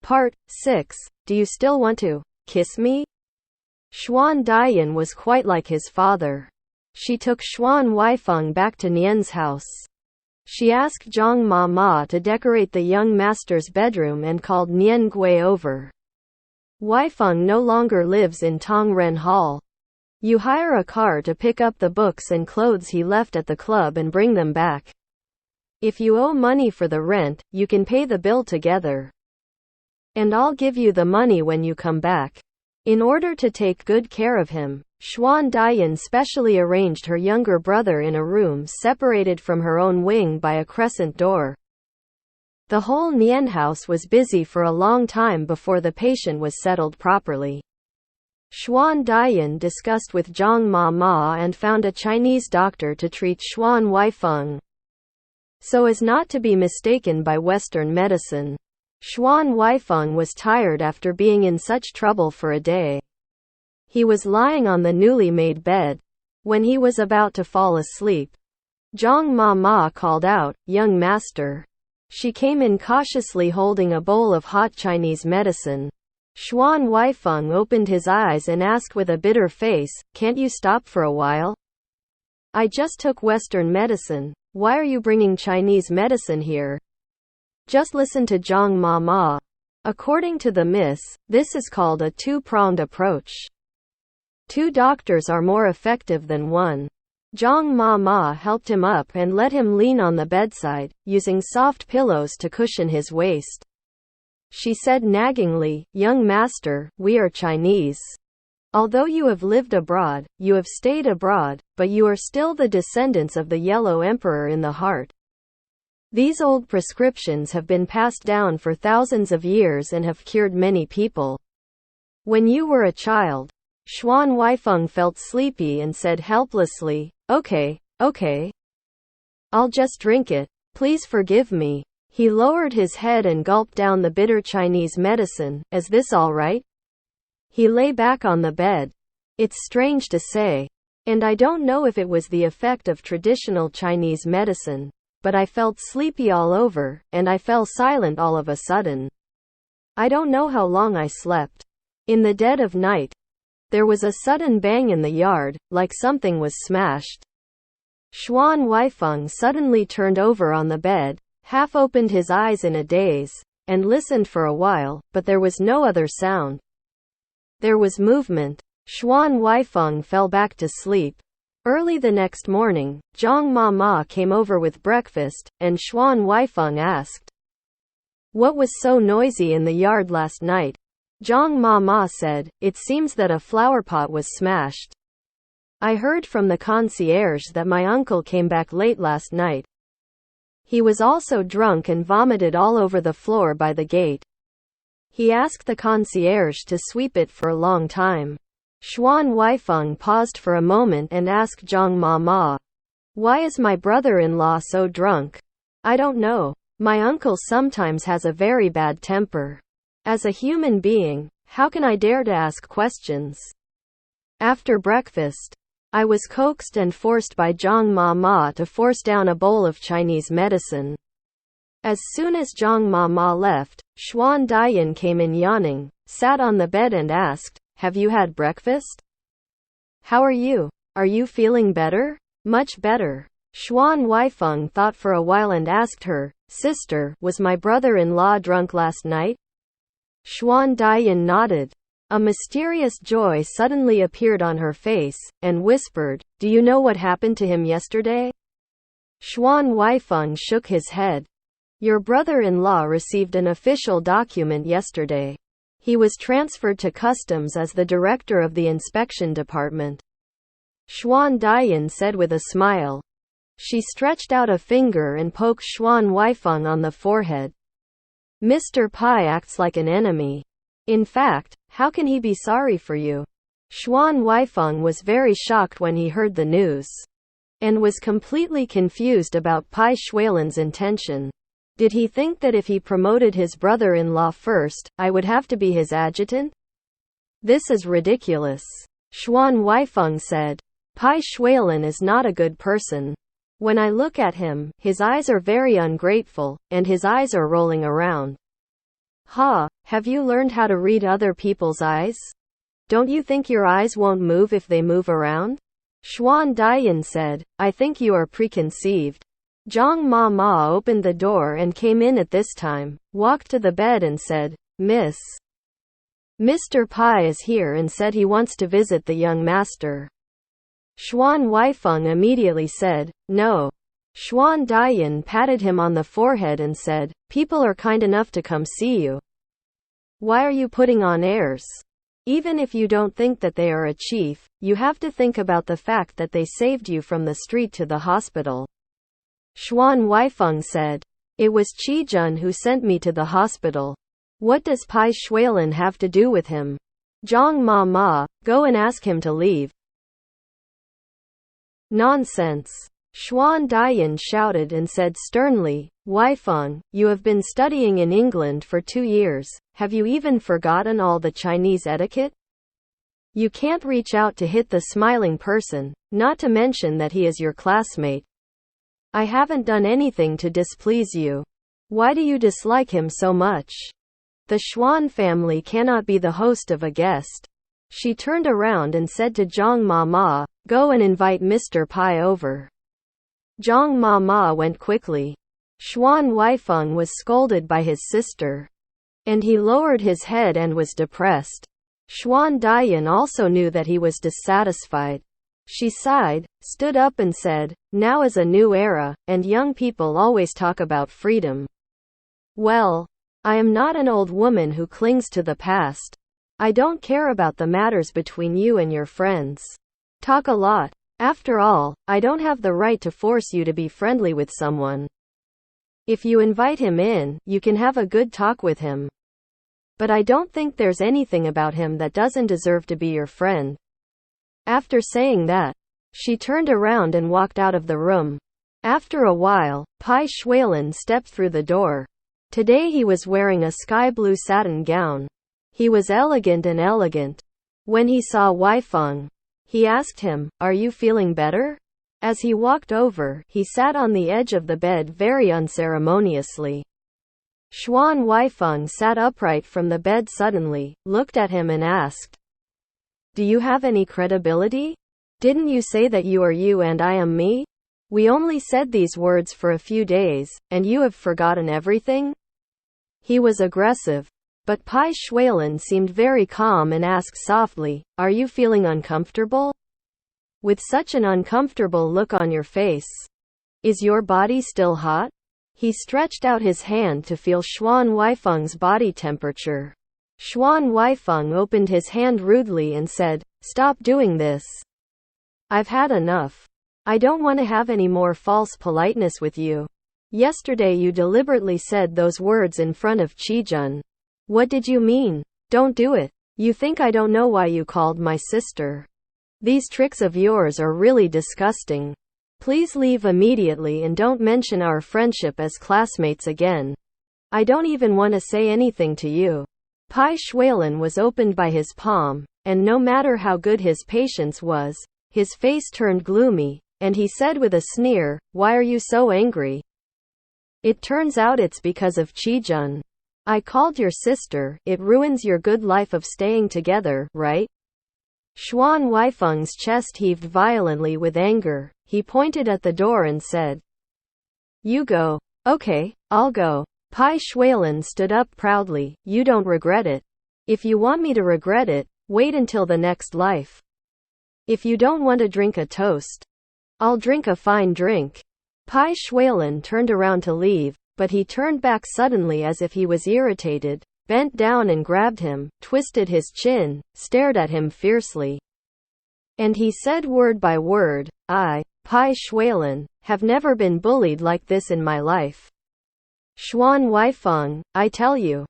Part 6. Do you still want to kiss me? Xuan Dian was quite like his father. She took Xuan Huaifeng back to Nian's house. She asked Zhang Ma to decorate the young master's bedroom and called Nian Gui over. Huaifeng no longer lives in Tongren Hall. You hire a car to pick up the books and clothes he left at the club and bring them back. If you owe money for the rent, you can pay the bill together. And I'll give you the money when you come back. In order to take good care of him, Xuan Dian specially arranged her younger brother in a room separated from her own wing by a crescent door. The whole Nian house was busy for a long time before the patient was settled properly. Xuan Dian discussed with Zhang Ma and found a Chinese doctor to treat Xuan Huaifeng, so as not to be mistaken by Western medicine. Xuan Huaifeng was tired after being in such trouble for a day. He was lying on the newly made bed. When he was about to fall asleep, Zhang Ma called out, "Young master." She came in cautiously holding a bowl of hot Chinese medicine. Xuan Huaifeng opened his eyes and asked with a bitter face, "Can't you stop for a while? I just took Western medicine. Why are you bringing Chinese medicine here?" Just listen to Zhang Ma. According to the myths, this is called a two-pronged approach. Two doctors are more effective than one. Zhang Ma helped him up and let him lean on the bedside, using soft pillows to cushion his waist. She said naggingly, "Young master, we are Chinese. Although you have lived abroad, you have stayed abroad, but you are still the descendants of the Yellow Emperor in the heart. These old prescriptions have been passed down for thousands of years and have cured many people. When you were a child." Xuan Huaifeng felt sleepy and said helplessly, Okay. I'll just drink it. Please forgive me." He lowered his head and gulped down the bitter Chinese medicine. "Is this all right?" He lay back on the bed. "It's strange to say, and I don't know if it was the effect of traditional Chinese medicine, but I felt sleepy all over, and I fell silent all of a sudden. I don't know how long I slept. In the dead of night, there was a sudden bang in the yard, like something was smashed." Xuan Huaifeng suddenly turned over on the bed, half opened his eyes in a daze, and listened for a while, but there was no other sound. There was movement. Xuan Huaifeng fell back to sleep. Early the next morning, Zhang Ma came over with breakfast, and Xuan Huaifeng asked, "What was so noisy in the yard last night?" Zhang Ma said, "It seems that a flower pot was smashed. I heard from the concierge that my uncle came back late last night. He was also drunk and vomited all over the floor by the gate. He asked the concierge to sweep it for a long time." Xuan Huaifeng paused for a moment and asked Zhang Ma, "Why is my brother-in-law so drunk?" "I don't know. My uncle sometimes has a very bad temper. As a human being, how can I dare to ask questions?" After breakfast, I was coaxed and forced by Zhang Ma to force down a bowl of Chinese medicine. As soon as Zhang Ma left, Xuan Dian came in yawning, sat on the bed and asked, "Have you had breakfast? How are you? Are you feeling better?" "Much better." Xuan Huaifeng thought for a while and asked her, "Sister, was my brother-in-law drunk last night?" Xuan Dian nodded. A mysterious joy suddenly appeared on her face, and whispered, "Do you know what happened to him yesterday?" Xuan Huaifeng shook his head. "Your brother-in-law received an official document yesterday. He was transferred to customs as the director of the inspection department." Xuan Dian said with a smile. She stretched out a finger and poked Xuan Huaifeng on the forehead. "Mr. Pai acts like an enemy. In fact, how can he be sorry for you?" Xuan Huaifeng was very shocked when he heard the news, and was completely confused about Bai Xuelan's intention. Did he think that if he promoted his brother-in-law first, I would have to be his adjutant? This is ridiculous. Xuan Huaifeng said. Bai Xuelan is not a good person. When I look at him, his eyes are very ungrateful, and his eyes are rolling around. Ha, Have you learned how to read other people's eyes? Don't you think your eyes won't move if they move around? Xuan Daiyan said, I think you are preconceived. Zhang Ma opened the door and came in at this time, walked to the bed and said, Miss. Mr. Pai is here and said he wants to visit the young master. Xuan Huaifeng immediately said, no. Xuan Daiyan patted him on the forehead and said, people are kind enough to come see you. Why are you putting on airs? Even if you don't think that they are a chief, you have to think about the fact that they saved you from the street to the hospital. Xuan Huaifeng said, it was Qijun who sent me to the hospital. What does Bai Xuelan have to do with him? Zhang Ma, go and ask him to leave. Nonsense. Xuan Daiyan shouted and said sternly, Huaifeng, you have been studying in England for 2 years, have you even forgotten all the Chinese etiquette? You can't reach out to hit the smiling person, not to mention that he is your classmate. I haven't done anything to displease you. Why do you dislike him so much? The Xuan family cannot be the host of a guest. She turned around and said to Zhang Ma, go and invite Mr. Pai over. Zhang Ma went quickly. Xuan Huaifeng was scolded by his sister. And he lowered his head and was depressed. Xuan Daiyan also knew that he was dissatisfied. She sighed, stood up and said, now is a new era, and young people always talk about freedom. Well, I am not an old woman who clings to the past. I don't care about the matters between you and your friends. Talk a lot. After all, I don't have the right to force you to be friendly with someone. If you invite him in, you can have a good talk with him. But I don't think there's anything about him that doesn't deserve to be your friend. After saying that, she turned around and walked out of the room. After a while, Bai Xuelan stepped through the door. Today he was wearing a sky blue satin gown. He was elegant and elegant. When he saw Huaifeng, he asked him, are you feeling better? As he walked over, he sat on the edge of the bed very unceremoniously. Xuan Huaifeng sat upright from the bed suddenly, looked at him and asked, do you have any credibility? Didn't you say that you are you and I am me? We only said these words for a few days, and you have forgotten everything? He was aggressive. But Bai Xuelan seemed very calm and asked softly, are you feeling uncomfortable? With such an uncomfortable look on your face. Is your body still hot? He stretched out his hand to feel Xuan Huaifeng's body temperature. Xuan Huaifeng opened his hand rudely and said, stop doing this. I've had enough. I don't want to have any more false politeness with you. Yesterday you deliberately said those words in front of Qijun. What did you mean? Don't do it. You think I don't know why you called my sister. These tricks of yours are really disgusting. Please leave immediately and don't mention our friendship as classmates again. I don't even want to say anything to you. Bai Xuelan was opened by his palm, and no matter how good his patience was, his face turned gloomy, and he said with a sneer, why are you so angry? It turns out it's because of Qijun. I called your sister, it ruins your good life of staying together, right? Xuan Huaifeng's chest heaved violently with anger. He pointed at the door and said, you go. Okay, I'll go. Bai Xuelan stood up proudly, you don't regret it. If you want me to regret it, wait until the next life. If you don't want to drink a toast, I'll drink a fine drink. Bai Xuelan turned around to leave, but he turned back suddenly as if he was irritated, bent down and grabbed him, twisted his chin, stared at him fiercely. And he said word by word, I, Bai Xuelan, have never been bullied like this in my life. Xuan Huaifeng, I tell you.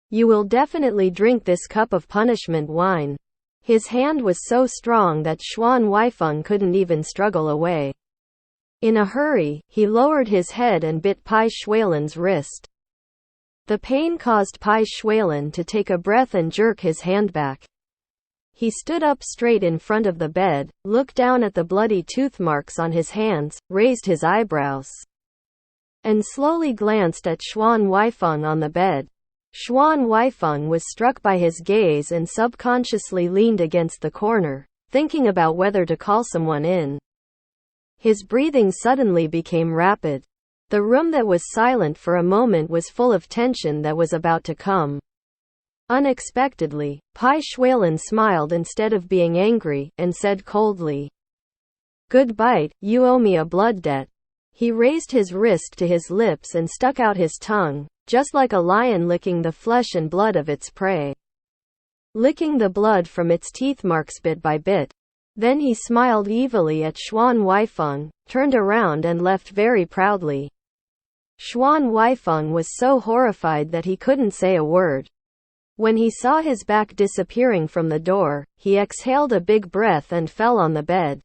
You will definitely drink this cup of punishment wine. His hand was so strong that Xuan Huaifeng couldn't even struggle away. In a hurry, he lowered his head and bit Bai Xuelan's wrist. The pain caused Bai Xuelan to take a breath and jerk his hand back. He stood up straight in front of the bed, looked down at the bloody tooth marks on his hands, raised his eyebrows, and slowly glanced at Xuan Huaifeng on the bed. Xuan Huaifeng was struck by his gaze and subconsciously leaned against the corner, thinking about whether to call someone in. His breathing suddenly became rapid. The room that was silent for a moment was full of tension that was about to come. Unexpectedly, Bai Xuelan smiled instead of being angry, and said coldly, "Good bite, you owe me a blood debt." He raised his wrist to his lips and stuck out his tongue, just like a lion licking the flesh and blood of its prey. Licking the blood from its teeth marks bit by bit. Then he smiled evilly at Xuan Huaifeng, turned around and left very proudly. Xuan Huaifeng was so horrified that he couldn't say a word. When he saw his back disappearing from the door, he exhaled a big breath and fell on the bed.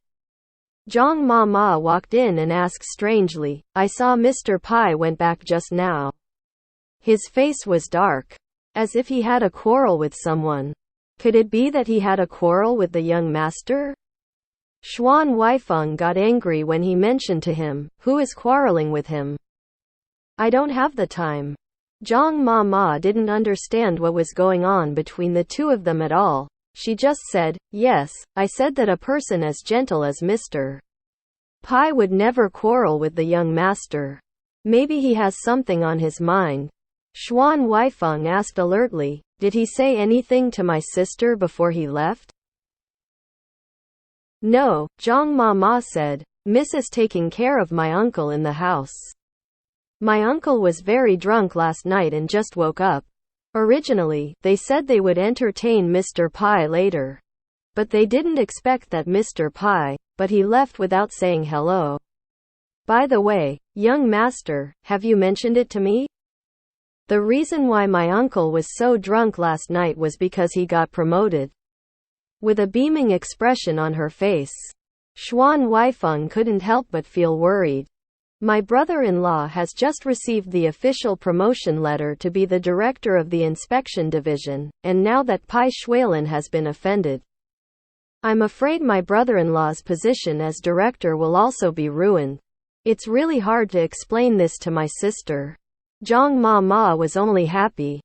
Zhang Mama walked in and asked strangely, "I saw Mr. Pai went back just now." His face was dark, as if he had a quarrel with someone. Could it be that he had a quarrel with the young master? Xuan Huaifeng got angry when he mentioned to him, "Who is quarreling with him? I don't have the time." Zhang Mama didn't understand what was going on between the two of them at all. She just said, "Yes, I said that a person as gentle as Mr. Pai would never quarrel with the young master. Maybe he has something on his mind." Xuan Huaifeng asked alertly, "Did he say anything to my sister before he left?" "No," Zhang Mama said. "Miss is taking care of my uncle in the house. My uncle was very drunk last night and just woke up. Originally, they said they would entertain Mr. Pai later. But they didn't expect that Mr. Pai, but he left without saying hello. By the way, young master, have you mentioned it to me? The reason why my uncle was so drunk last night was because he got promoted." With a beaming expression on her face, Xuan Huaifeng couldn't help but feel worried. "My brother-in-law has just received the official promotion letter to be the director of the inspection division, and now that Bai Xuelan has been offended, I'm afraid my brother-in-law's position as director will also be ruined. It's really hard to explain this to my sister." Zhang Mama was only happy,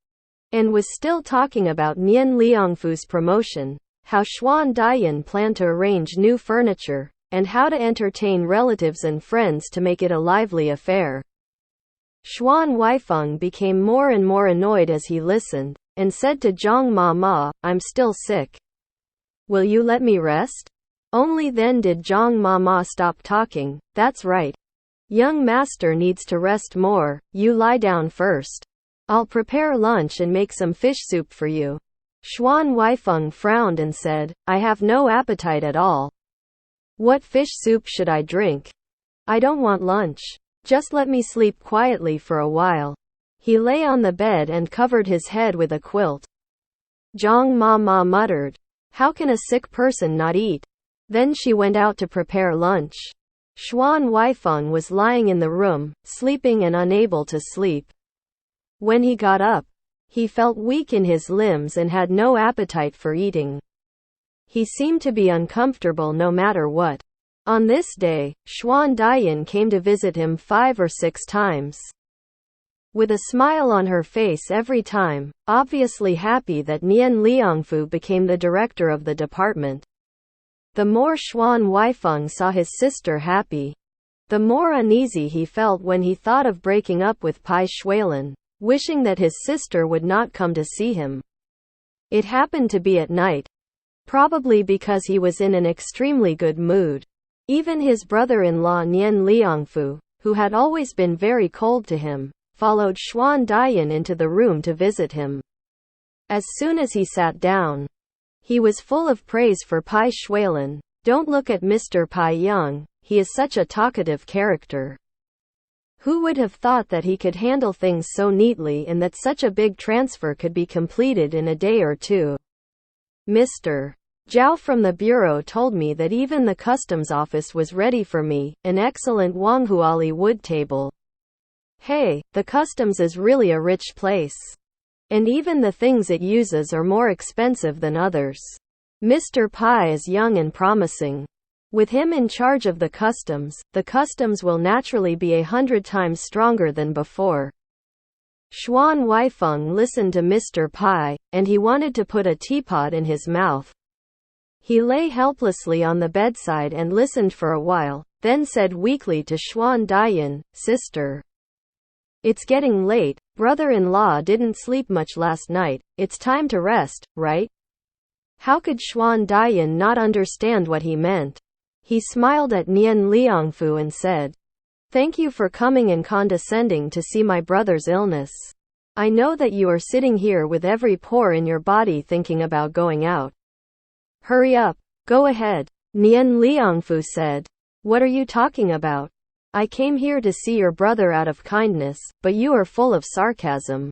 and was still talking about Nian Liangfu's promotion, how Xuan Daiyan planned to arrange new furniture, and how to entertain relatives and friends to make it a lively affair. Xuan Huaifeng became more and more annoyed as he listened, and said to Zhang Mama, "I'm still sick. Will you let me rest?" Only then did Zhang Mama stop talking. "That's right. Young master needs to rest more, you lie down first. I'll prepare lunch and make some fish soup for you." Xuan Huaifeng frowned and said, "I have no appetite at all. What fish soup should I drink? I don't want lunch. Just let me sleep quietly for a while." He lay on the bed and covered his head with a quilt. Zhang Mama muttered, "How can a sick person not eat?" Then she went out to prepare lunch. Xuan Huaifeng was lying in the room, sleeping and unable to sleep. When he got up, he felt weak in his limbs and had no appetite for eating. He seemed to be uncomfortable no matter what. On this day, Xuan Daiyan came to visit him 5 or 6 times. With a smile on her face every time, obviously happy that Nian Liangfu became the director of the department. The more Xuan Huaifeng saw his sister happy, the more uneasy he felt when he thought of breaking up with Bai Xuelan, wishing that his sister would not come to see him. It happened to be at night. Probably because he was in an extremely good mood. Even his brother-in-law Nian Liangfu, who had always been very cold to him, followed Xuan Daiyan into the room to visit him. As soon as he sat down, he was full of praise for Bai Xuelan. "Don't look at Mr. Pai Young, he is such a talkative character. Who would have thought that he could handle things so neatly and that such a big transfer could be completed in a day or two. Mr. Zhao from the bureau told me that even the customs office was ready for me, an excellent Wanghuali wood table. Hey, the customs is really a rich place. And even the things it uses are more expensive than others. Mr. Pai is young and promising. With him in charge of the customs will naturally be 100 times stronger than before." Xuan Huaifeng listened to Mr. Pai, and he wanted to put a teapot in his mouth. He lay helplessly on the bedside and listened for a while, then said weakly to Xuan Daiyan, "Sister. It's getting late, brother-in-law didn't sleep much last night, it's time to rest, right?" How could Xuan Daiyan not understand what he meant? He smiled at Nian Liangfu and said, "Thank you for coming and condescending to see my brother's illness. I know that you are sitting here with every pore in your body thinking about going out. Hurry up, go ahead." Nian Liangfu said, "What are you talking about? I came here to see your brother out of kindness, but you are full of sarcasm.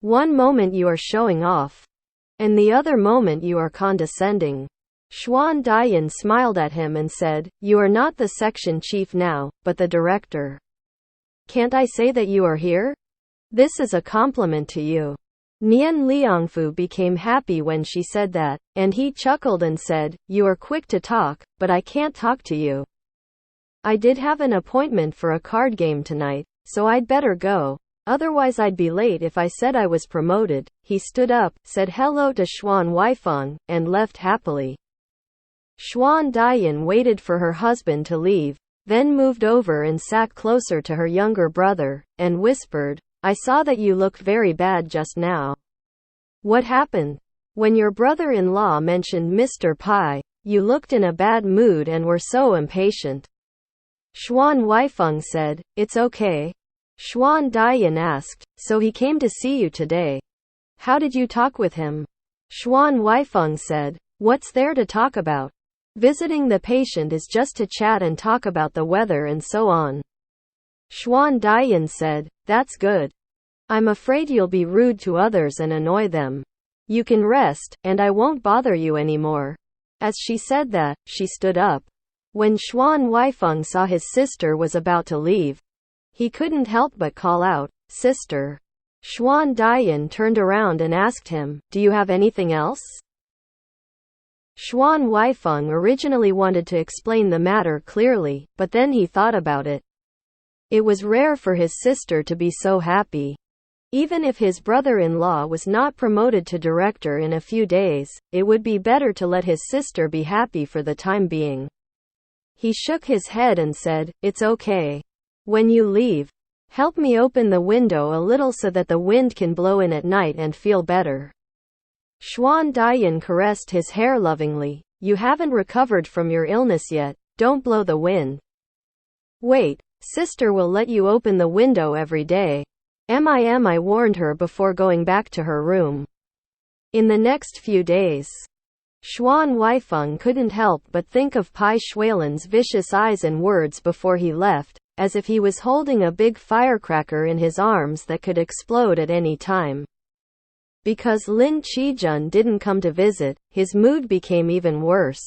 One moment you are showing off, and the other moment you are condescending." Xuan Daiyan smiled at him and said, "You are not the section chief now, but the director. Can't I say that you are here? This is a compliment to you." Nian Liangfu became happy when she said that, and he chuckled and said, "You are quick to talk, but I can't talk to you. I did have an appointment for a card game tonight, so I'd better go. Otherwise I'd be late if I said I was promoted." He stood up, said hello to Xuan Huaifeng, and left happily. Xuan Daiyan waited for her husband to leave, then moved over and sat closer to her younger brother, and whispered, "I saw that you looked very bad just now. What happened? When your brother-in-law mentioned Mr. Pai, you looked in a bad mood and were so impatient." Xuan Huaifeng said, "It's okay." Xuan Daiyan asked, "So he came to see you today? How did you talk with him?" Xuan Huaifeng said, "What's there to talk about? Visiting the patient is just to chat and talk about the weather and so on." Xuan Daiyan said, "That's good. I'm afraid you'll be rude to others and annoy them. You can rest, and I won't bother you anymore." As she said that, she stood up. When Xuan Huaifeng saw his sister was about to leave, he couldn't help but call out, "Sister." Xuan Daiyan turned around and asked him, "Do you have anything else?" Xuan Huaifeng originally wanted to explain the matter clearly, but then he thought about it. It was rare for his sister to be so happy. Even if his brother-in-law was not promoted to director in a few days, it would be better to let his sister be happy for the time being. He shook his head and said, "It's okay. When you leave, help me open the window a little so that the wind can blow in at night and feel better." Xuan Daiyan caressed his hair lovingly. "You haven't recovered from your illness yet, don't blow the wind." "Wait, sister will let you open the window every day. I warned her before going back to her room." In the next few days, Xuan Huaifeng couldn't help but think of Bai Xuelan's vicious eyes and words before he left, as if he was holding a big firecracker in his arms that could explode at any time. Because Lin Qijun didn't come to visit, his mood became even worse.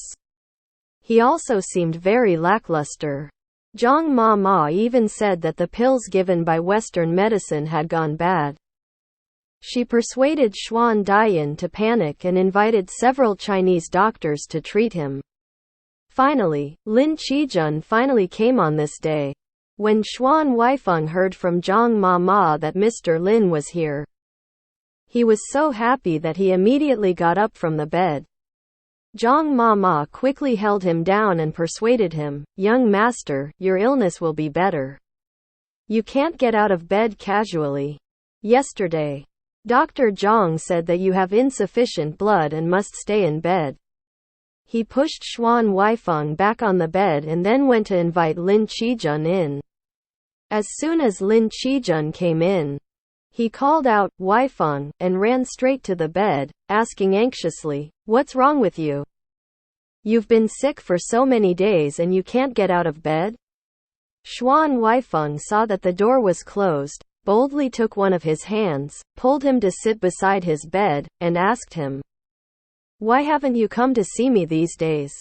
He also seemed very lackluster. Zhang Ma even said that the pills given by Western medicine had gone bad. She persuaded Xuan Daiyan to panic and invited several Chinese doctors to treat him. Finally, Lin Qijun finally came on this day. When Xuan Huaifeng heard from Zhang Ma that Mr. Lin was here, he was so happy that he immediately got up from the bed. Zhang Ma quickly held him down and persuaded him, "Young master, your illness will be better. You can't get out of bed casually. Yesterday, Dr. Zhang said that you have insufficient blood and must stay in bed." He pushed Xuan Huaifeng back on the bed and then went to invite Lin Qijun in. As soon as Lin Qijun came in, he called out, "Huaifeng," and ran straight to the bed, asking anxiously, "What's wrong with you? You've been sick for so many days and you can't get out of bed?" Xuan Huaifeng saw that the door was closed, boldly took one of his hands, pulled him to sit beside his bed, and asked him, "Why haven't you come to see me these days?"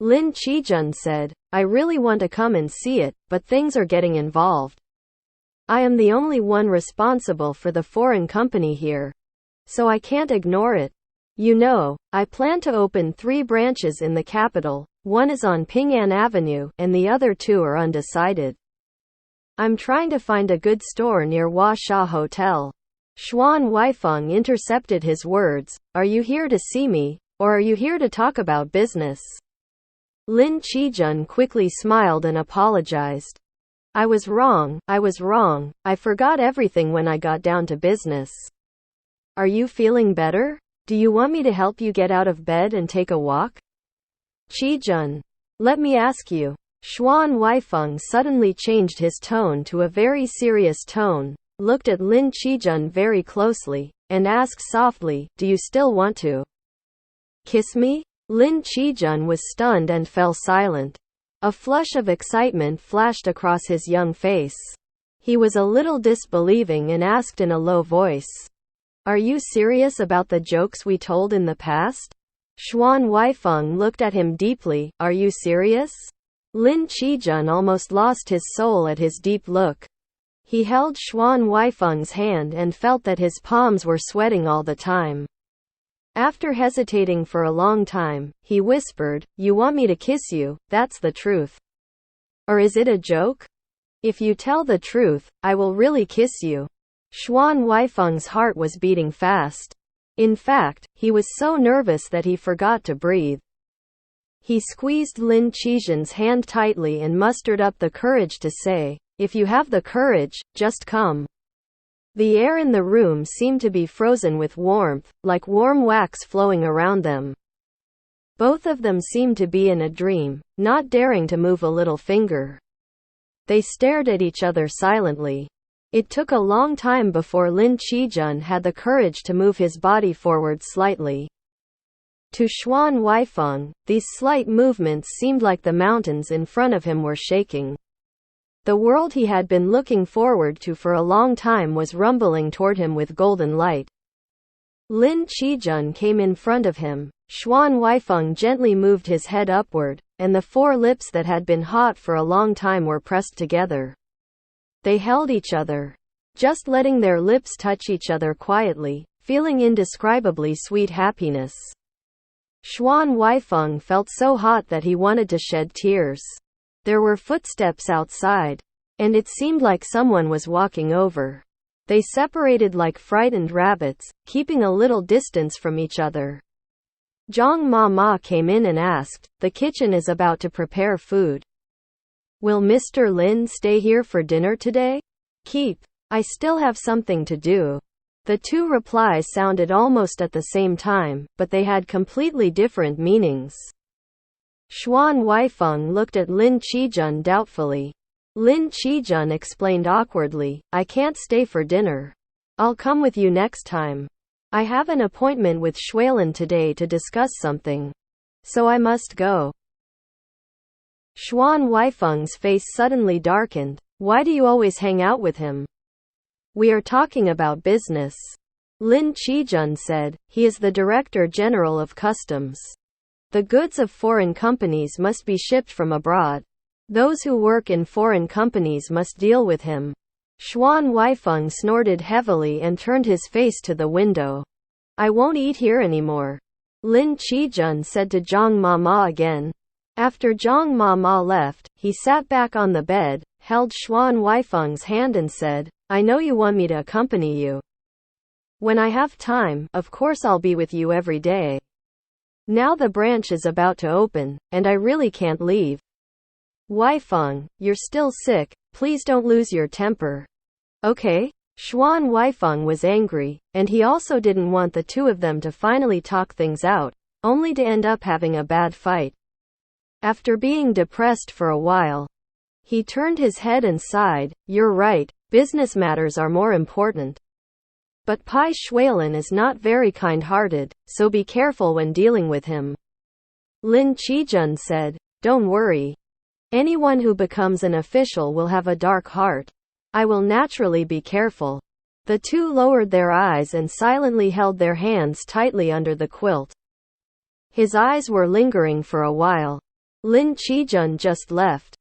Lin Qijun said, "I really want to come and see it, but things are getting involved. I am the only one responsible for the foreign company here, so I can't ignore it. You know, I plan to open 3 branches in the capital, one is on Ping'an Avenue, and the other 2 are undecided. I'm trying to find a good store near Hua Sha Hotel. Xuan Huaifeng intercepted his words. Are you here to see me, or are you here to talk about business? Lin Qijun quickly smiled and apologized. I was wrong. I forgot everything when I got down to business. Are you feeling better? Do you want me to help you get out of bed and take a walk? Qijun. Let me ask you. Xuan Huaifeng suddenly changed his tone to a very serious tone, looked at Lin Qijun very closely, and asked softly, do you still want to kiss me? Lin Qijun was stunned and fell silent. A flush of excitement flashed across his young face. He was a little disbelieving and asked in a low voice, are you serious about the jokes we told in the past? Xuan Huaifeng looked at him deeply. Are you serious? Lin Qijun almost lost his soul at his deep look. He held Xuan Huaifeng's hand and felt that his palms were sweating all the time. After hesitating for a long time, he whispered, you want me to kiss you, that's the truth. Or is it a joke? If you tell the truth, I will really kiss you. Xuan Huaifeng's heart was beating fast. In fact, he was so nervous that he forgot to breathe. He squeezed Lin Qijun's hand tightly and mustered up the courage to say, if you have the courage, just come. The air in the room seemed to be frozen with warmth, like warm wax flowing around them. Both of them seemed to be in a dream, not daring to move a little finger. They stared at each other silently. It took a long time before Lin Qijun had the courage to move his body forward slightly. To Xuan Huaifeng, these slight movements seemed like the mountains in front of him were shaking. The world he had been looking forward to for a long time was rumbling toward him with golden light. Lin Qijun came in front of him. Xuan Huaifeng gently moved his head upward, and the four lips that had been hot for a long time were pressed together. They held each other, just letting their lips touch each other quietly, feeling indescribably sweet happiness. Xuan Huaifeng felt so hot that he wanted to shed tears. There were footsteps outside, and it seemed like someone was walking over. They separated like frightened rabbits, keeping a little distance from each other. Zhang Mama came in and asked, the kitchen is about to prepare food. Will Mr. Lin stay here for dinner today? Keep. I still have something to do. The two replies sounded almost at the same time, but they had completely different meanings. Xuan Huaifeng looked at Lin Qijun doubtfully. Lin Qijun explained awkwardly, I can't stay for dinner. I'll come with you next time. I have an appointment with Xuelan today to discuss something. So I must go. Xuan Huaifeng's face suddenly darkened. Why do you always hang out with him? We are talking about business. Lin Qijun said, he is the Director General of Customs. The goods of foreign companies must be shipped from abroad. Those who work in foreign companies must deal with him. Xuan Huaifeng snorted heavily and turned his face to the window. I won't eat here anymore. Lin Qijun said to Zhang Mama again. After Zhang Mama left, he sat back on the bed, held Xuan Huaifeng's hand and said, I know you want me to accompany you. When I have time, of course I'll be with you every day. Now the branch is about to open, and I really can't leave. Huaifeng, you're still sick, please don't lose your temper. Okay? Xuan Huaifeng was angry, and he also didn't want the two of them to finally talk things out, only to end up having a bad fight. After being depressed for a while, he turned his head and sighed, you're right, business matters are more important. But Bai Xuelan is not very kind-hearted, so be careful when dealing with him. Lin Qijun said, don't worry. Anyone who becomes an official will have a dark heart. I will naturally be careful. The two lowered their eyes and silently held their hands tightly under the quilt. His eyes were lingering for a while. Lin Qijun just left.